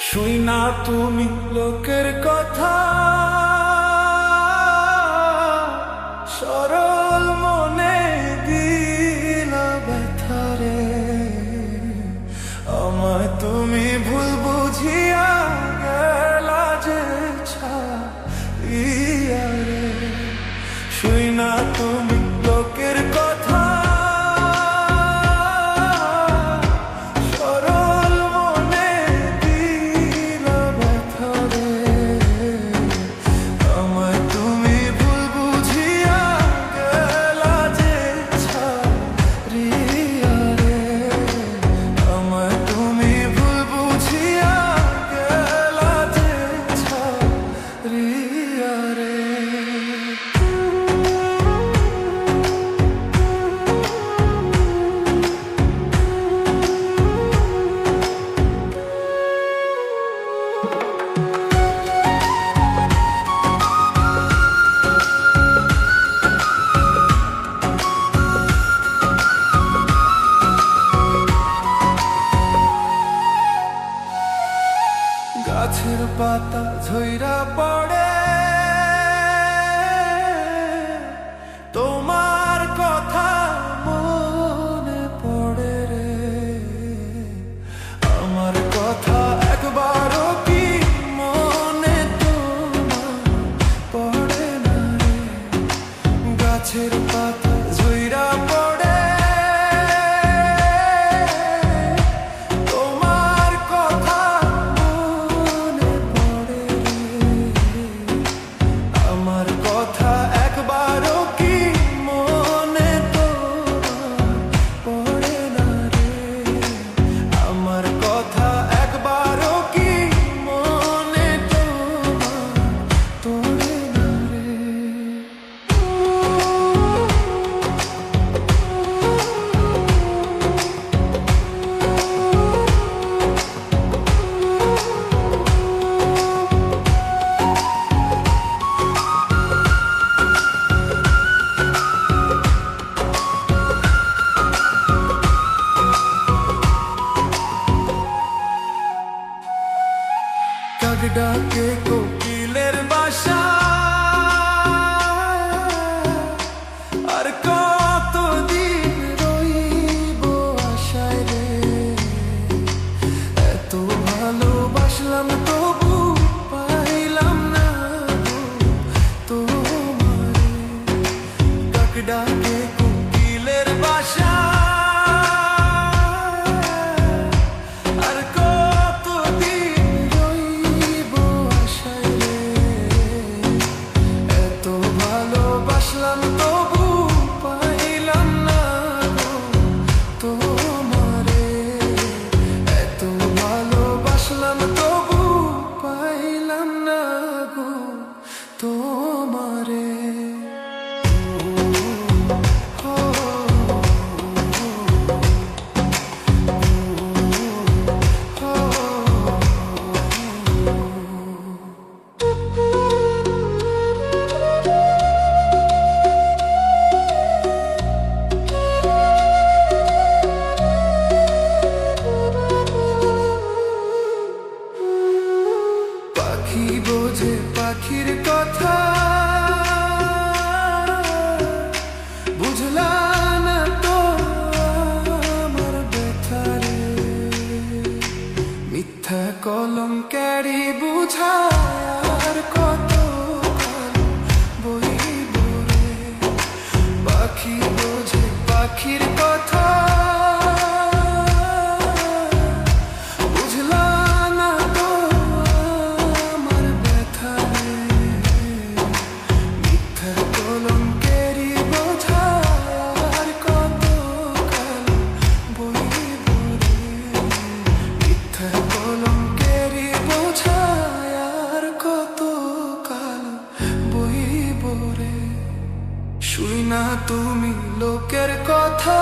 শুই না তুমি লোকের কথা, সরল মনে দিলা ব্যথারে। আমায় তুমি ভুল বুঝিয়া গেলা যে ছাড়িয়া রে। শুই না তুমি লোকের কথা, গাছের পাতা ঝইরা পড়ে তোমার কথা মনে পড়ে রে। আমার কথা একবারও কি মনে তোমার পড়ে না রে। গাছের পাতা ঝইরা পড়ে ডাকে কোকিলের বাসা, আর কতদিন রইব আশায় রে। এত ভালোবাসলাম তবু পাইলাম না তোমারে। কাক ডাকে কোকিলের বাসা, পাখি বোঝে পাখির কথা, বুঝলা না তো আমার ব্যথারে। মিথ্যা কলঙ্কেরই বুঝার কত বইব রে। পাখি বোঝে পাখির কথা, কলঙ্কেরই বোঝায়া শুই না তুমি লোকের কথা।